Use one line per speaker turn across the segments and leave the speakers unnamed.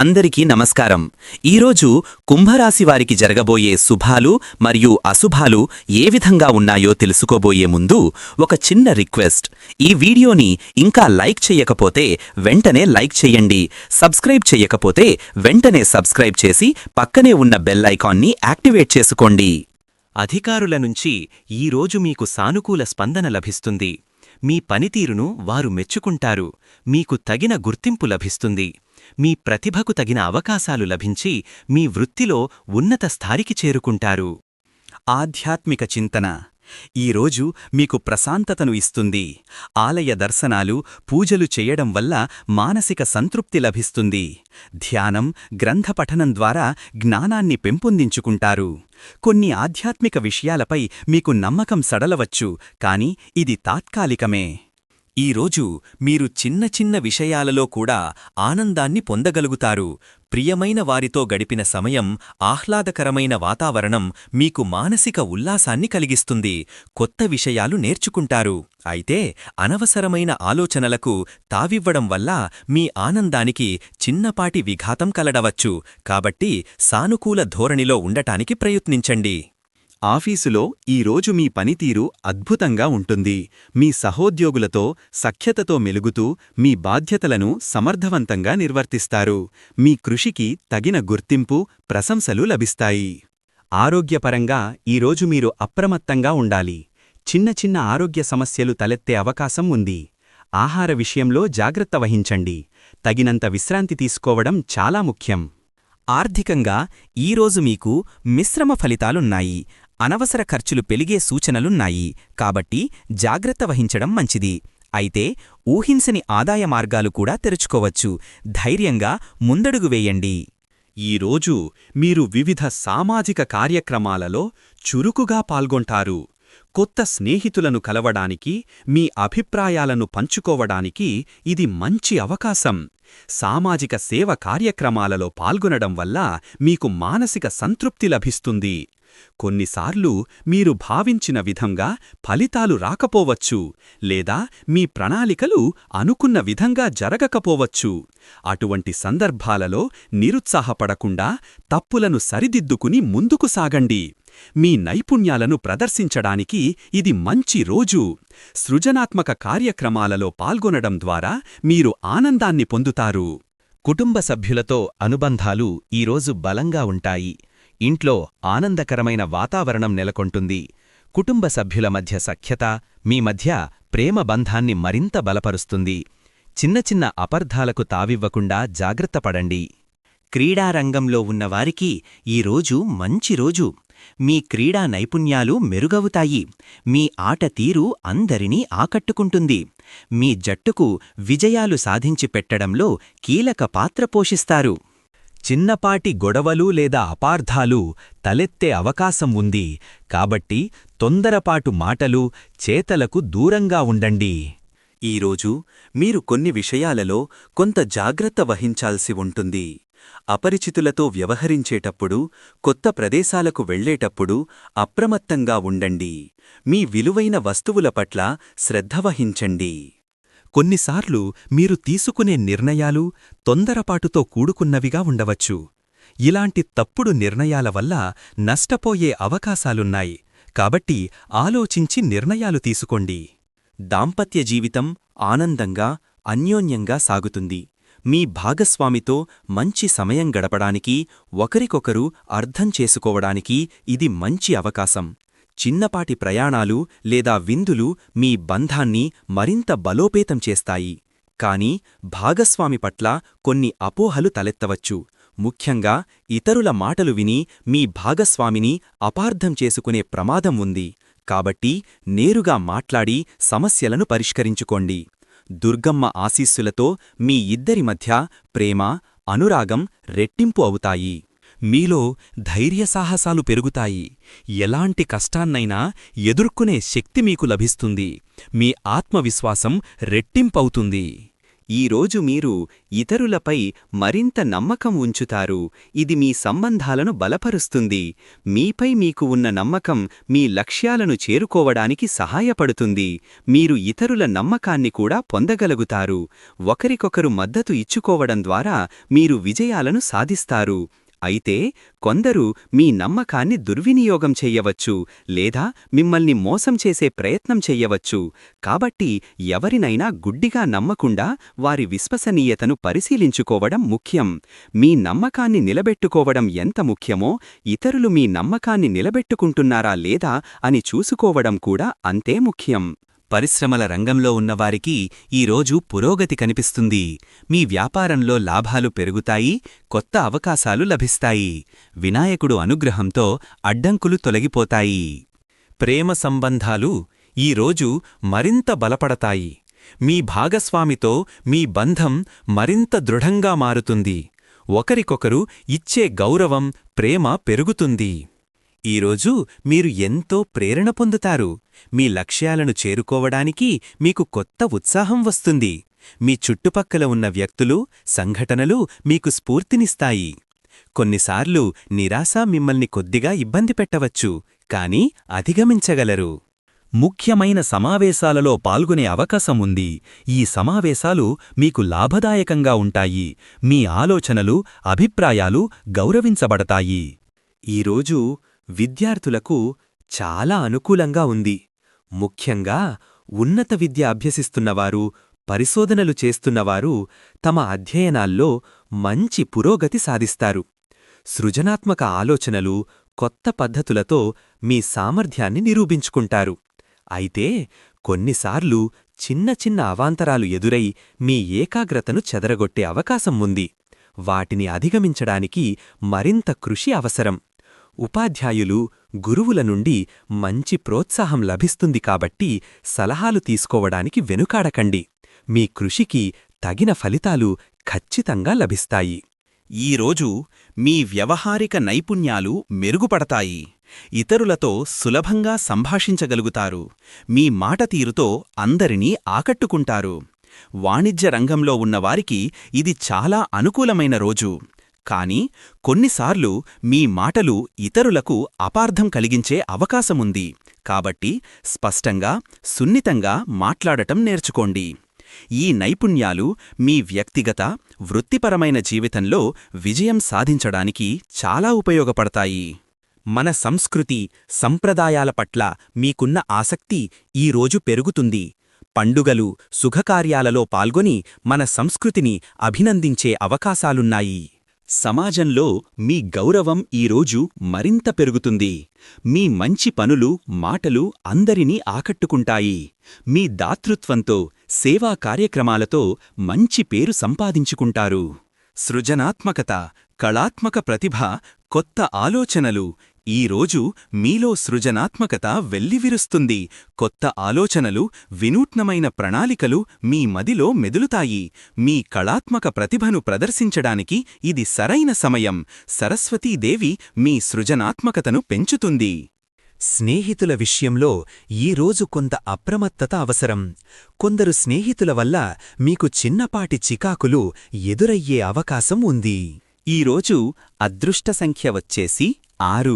అందరికీ నమస్కారం. ఈరోజు కుంభరాశి వారికి జరగబోయే శుభాలు మరియు అశుభాలు ఏ విధంగా ఉన్నాయో తెలుసుకోబోయే ముందు ఒక చిన్న రిక్వెస్ట్. ఈ వీడియోని ఇంకా లైక్ చెయ్యకపోతే వెంటనే లైక్ చెయ్యండి. సబ్స్క్రైబ్ చెయ్యకపోతే వెంటనే సబ్స్క్రైబ్ చేసి పక్కనే ఉన్న బెల్ ఐకాన్ని యాక్టివేట్ చేసుకోండి.
అధికారుల నుంచి ఈరోజు మీకు సానుకూల స్పందన లభిస్తుంది. మీ పనితీరును వారు మెచ్చుకుంటారు. మీకు తగిన గుర్తింపు లభిస్తుంది. మీ ప్రతిభకు తగిన అవకాశాలు లభించి మీ వృత్తిలో ఉన్నత స్థాయికి చేరుకుంటారు.
ఆధ్యాత్మిక చింతన ఈరోజు మీకు ప్రశాంతతను ఇస్తుంది. ఆలయ దర్శనాలు, పూజలు చేయడం వల్ల మానసిక సంతృప్తి లభిస్తుంది. ధ్యానం, గ్రంథపఠనం ద్వారా జ్ఞానాన్ని పెంపొందించుకుంటారు. కొన్ని ఆధ్యాత్మిక విషయాలపై మీకు నమ్మకం సడలవచ్చు, కాని ఇది తాత్కాలికమే. ఈరోజు మీరు చిన్న చిన్న విషయాలలో కూడా ఆనందాన్ని పొందగలుగుతారు. ప్రియమైన వారితో గడిపిన సమయం, ఆహ్లాదకరమైన వాతావరణం మీకు మానసిక ఉల్లాసాన్ని కలిగిస్తుంది. కొత్త విషయాలు నేర్చుకుంటారు. అయితే అనవసరమైన ఆలోచనలకు తావివ్వడం వల్ల మీ ఆనందానికి చిన్నపాటి విఘాతం కలడవచ్చు. కాబట్టి సానుకూల ధోరణిలో ఉండటానికి ప్రయత్నించండి. ఆఫీసులో ఈరోజు మీ పనితీరు అద్భుతంగా ఉంటుంది. మీ సహోద్యోగులతో సఖ్యతతో మెలుగుతూ మీ బాధ్యతలను సమర్థవంతంగా నిర్వర్తిస్తారు. మీ కృషికి తగిన గుర్తింపు, ప్రశంసలు లభిస్తాయి. ఆరోగ్యపరంగా ఈరోజు మీరు అప్రమత్తంగా ఉండాలి. చిన్న చిన్న ఆరోగ్య సమస్యలు తలెత్తే అవకాశం ఉంది. ఆహార విషయంలో జాగ్రత్త వహించండి. తగినంత విశ్రాంతి తీసుకోవడం చాలా ముఖ్యం. ఆర్థికంగా ఈరోజు మీకు మిశ్రమ ఫలితాలున్నాయి. అనవసర ఖర్చులు పెరిగే సూచనలున్నాయి. కాబట్టి జాగ్రత్త వహించడం మంచిది. అయితే ఊహించని ఆదాయ మార్గాలు కూడా తెరుచుకోవచ్చు. ధైర్యంగా ముందడుగు వేయండి. ఈరోజు మీరు వివిధ సామాజిక కార్యక్రమాలలో చురుకుగా పాల్గొంటారు. కొత్త స్నేహితులను కలవడానికి, మీ అభిప్రాయాలను పంచుకోవడానికి ఇది మంచి అవకాశం. సామాజిక సేవ కార్యక్రమాలలో పాల్గొనడం వల్ల మీకు మానసిక సంతృప్తి లభిస్తుంది. కొన్నిసార్లు మీరు భావించిన విధంగా ఫలితాలు రాకపోవచ్చు, లేదా మీ ప్రణాళికలు అనుకున్న విధంగా జరగకపోవచ్చు. అటువంటి సందర్భాలలో నిరుత్సాహపడకుండా తప్పులను సరిదిద్దుకుని ముందుకు సాగండి. మీ నైపుణ్యాలను ప్రదర్శించడానికి ఇది మంచి రోజు. సృజనాత్మక కార్యక్రమాలలో పాల్గొనడం ద్వారా మీరు ఆనందాన్ని పొందుతారు. కుటుంబ సభ్యులతో అనుబంధాలు ఈరోజు బలంగా ఉంటాయి. ఇంట్లో ఆనందకరమైన వాతావరణం నెలకొంటుంది. కుటుంబ సభ్యుల మధ్య సఖ్యత మీ మధ్య ప్రేమ బంధాన్ని మరింత బలపరుస్తుంది. చిన్న చిన్న అపర్ధాలకు తావివ్వకుండా జాగ్రత్తపడండి. క్రీడారంగంలో ఉన్నవారికి ఈరోజు మంచి రోజు. మీ క్రీడా నైపుణ్యాలు మెరుగవుతాయి. మీ ఆట తీరు అందరినీ ఆకట్టుకుంటుంది. మీ జట్టుకు విజయాలు సాధించి పెట్టడంలో కీలక పాత్ర పోషిస్తారు. చిన్నపాటి గొడవలు లేదా అపార్థాలు తలెత్తే అవకాశం ఉంది. కాబట్టి తొందరపాటు మాటలు, చేతలకు దూరంగా ఉండండి. ఈరోజు మీరు కొన్ని విషయాలలో కొంత జాగ్రత్త వహించాల్సి ఉంటుంది. అపరిచితులతో వ్యవహరించేటప్పుడు, కొత్త ప్రదేశాలకు వెళ్లేటప్పుడు అప్రమత్తంగా ఉండండి. మీ విలువైన వస్తువుల పట్ల శ్రద్ధ వహించండి. కొన్నిసార్లు మీరు తీసుకునే నిర్ణయాలు తొందరపాటుతో కూడుకున్నవిగా ఉండవచ్చు. ఇలాంటి తప్పుడు నిర్ణయాల వల్ల నష్టపోయే అవకాశాలున్నాయి. కాబట్టి ఆలోచించి నిర్ణయాలు తీసుకోండి. దాంపత్య జీవితం ఆనందంగా, అన్యోన్యంగా సాగుతుంది. మీ భాగస్వామితో మంచి సమయం గడపడానికి, ఒకరికొకరు అర్థం చేసుకోవడానికి ఇది మంచి అవకాశం. చిన్నపాటి ప్రయాణాలు లేదా విందులు మీ బంధాన్ని మరింత బలోపేతం చేస్తాయి. కాని భాగస్వామి పట్ల కొన్ని అపోహలు తలెత్తవచ్చు. ముఖ్యంగా ఇతరుల మాటలు విని మీ భాగస్వామిని అపార్థం చేసుకునే ప్రమాదం ఉంది. కాబట్టి నేరుగా మాట్లాడి సమస్యలను పరిష్కరించుకోండి. దుర్గమ్మ ఆశీస్సులతో మీ ఇద్దరి మధ్య ప్రేమ, అనురాగం రెట్టింపు అవుతాయి. మీలో ధైర్యసాహసాలు పెరుగుతాయి. ఎలాంటి కష్టాన్నైనా ఎదుర్కొనే శక్తి మీకు లభిస్తుంది. మీ ఆత్మవిశ్వాసం రెట్టింపవుతుంది.
ఈరోజు మీరు ఇతరులపై మరింత నమ్మకం ఉంచుతారు. ఇది మీ సంబంధాలను బలపరుస్తుంది. మీపై మీకు ఉన్న నమ్మకం మీ లక్ష్యాలను చేరుకోవడానికి సహాయపడుతుంది. మీరు ఇతరుల నమ్మకాన్ని కూడా పొందగలుగుతారు. ఒకరికొకరు మద్దతు ఇచ్చుకోవడం ద్వారా మీరు విజయాలను సాధిస్తారు. అయితే కొందరు మీ నమ్మకాన్ని దుర్వినియోగం చెయ్యవచ్చు లేదా మిమ్మల్ని మోసం చేసే ప్రయత్నం చెయ్యవచ్చు. కాబట్టి ఎవరినైనా గుడ్డిగా నమ్మకుండా వారి విశ్వసనీయతను పరిశీలించుకోవడం ముఖ్యం. మీ నమ్మకాన్ని నిలబెట్టుకోవడం ఎంత ముఖ్యమో ఇతరులు మీ నమ్మకాన్ని నిలబెట్టుకుంటున్నారా లేదా అని చూసుకోవడం కూడా అంతే ముఖ్యం.
పరిశ్రమల రంగంలో ఉన్నవారికి ఈరోజు పురోగతి కనిపిస్తుంది. మీ వ్యాపారంలో లాభాలు పెరుగుతాయి, కొత్త అవకాశాలు లభిస్తాయి. వినాయకుడు అనుగ్రహంతో అడ్డంకులు తొలగిపోతాయి. ప్రేమ సంబంధాలు ఈరోజు మరింత బలపడతాయి. మీ భాగస్వామితో మీ బంధం మరింత దృఢంగా మారుతుంది. ఒకరికొకరు ఇచ్చే గౌరవం, ప్రేమ పెరుగుతుంది. ఈరోజు మీరు ఎంతో ప్రేరణ పొందుతారు. మీ లక్ష్యాలను చేరుకోవడానికి మీకు కొత్త ఉత్సాహం వస్తుంది. మీ చుట్టుపక్కల ఉన్న వ్యక్తులు, సంఘటనలు మీకు స్ఫూర్తినిస్తాయి. కొన్నిసార్లు నిరాశ మిమ్మల్ని కొద్దిగా ఇబ్బంది పెట్టవచ్చు, కానీ అధిగమించగలరు. ముఖ్యమైన సమావేశాలలో పాల్గొనే అవకాశం ఉంది. ఈ సమావేశాలు మీకు లాభదాయకంగా ఉంటాయి. మీ ఆలోచనలు, అభిప్రాయాలు గౌరవించబడతాయి.
ఈరోజు విద్యార్థులకు చాలా అనుకూలంగా ఉంది. ముఖ్యంగా ఉన్నత విద్య అభ్యసిస్తున్నవారు, పరిశోధనలు చేస్తున్నవారు తమ అధ్యయనాల్లో మంచి పురోగతి సాధిస్తారు. సృజనాత్మక ఆలోచనలు, కొత్త పద్ధతులతో మీ సామర్థ్యాన్ని నిరూపించుకుంటారు. అయితే కొన్నిసార్లు చిన్న చిన్న అవాంతరాలు ఎదురై మీ ఏకాగ్రతను చెదరగొట్టే అవకాశం ఉంది. వాటిని అధిగమించడానికి మరింత కృషి అవసరం. ఉపాధ్యాయులు, గురువుల నుండి మంచి ప్రోత్సాహం లభిస్తుంది కాబట్టి సలహాలు తీసుకోవడానికి వెనుకాడకండి. మీ కృషికి తగిన ఫలితాలు ఖచ్చితంగా లభిస్తాయి.
ఈరోజు మీ వ్యవహారిక నైపుణ్యాలు మెరుగుపడతాయి. ఇతరులతో సులభంగా సంభాషించగలుగుతారు. మీ మాట తీరుతో అందరినీ ఆకట్టుకుంటారు. వాణిజ్య రంగంలో ఉన్నవారికి ఇది చాలా అనుకూలమైన రోజు. కానీ కొన్నిసార్లు మీ మాటలు ఇతరులకు అపార్థం కలిగించే అవకాశముంది. కాబట్టి స్పష్టంగా, సున్నితంగా మాట్లాడటం నేర్చుకోండి. ఈ నైపుణ్యాలు మీ వ్యక్తిగత, వృత్తిపరమైన జీవితంలో విజయం సాధించడానికి చాలా ఉపయోగపడతాయి. మన సంస్కృతి, సంప్రదాయాల పట్ల మీకున్న ఆసక్తి ఈరోజు పెరుగుతుంది. పండుగలు, శుభకార్యాలలో పాల్గొని మన సంస్కృతిని అభినందించే అవకాశాలున్నాయి. సమాజంలో మీ గౌరవం ఈరోజు మరింత పెరుగుతుంది. మీ మంచి పనులు, మాటలు అందరినీ ఆకట్టుకుంటాయి. మీ దాతృత్వంతో, సేవా కార్యక్రమాలతో మంచి పేరు సంపాదించుకుంటారు. సృజనాత్మకత, కళాత్మక ప్రతిభ, కొత్త ఆలోచనలు ఈరోజు మీలో సృజనాత్మకత వెల్లివిరుస్తుంది. కొత్త ఆలోచనలు, వినూత్నమైన ప్రణాళికలు మీ మదిలో మెదులుతాయి. మీ కళాత్మక ప్రతిభను ప్రదర్శించడానికి ఇది సరైన సమయం. సరస్వతీదేవి మీ సృజనాత్మకతను పెంచుతుంది. స్నేహితుల విషయంలో ఈరోజు కొంత అప్రమత్తత అవసరం. కొందరు స్నేహితుల వల్ల మీకు చిన్నపాటి చికాకులు ఎదురయ్యే అవకాశం ఉంది. ఈరోజు అదృష్ట సంఖ్య వచ్చేసి 6.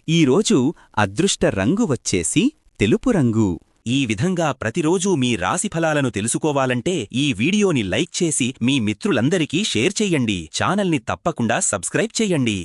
ఈరోజు అదృష్ట రంగు వచ్చేసి తెలుపు రంగు. ఈ విధంగా ప్రతిరోజూ మీ రాశిఫలాలను తెలుసుకోవాలంటే ఈ వీడియోని లైక్ చేసి మీ మిత్రులందరికీ షేర్ చెయ్యండి. ఛానల్ని తప్పకుండా సబ్స్క్రైబ్ చెయ్యండి.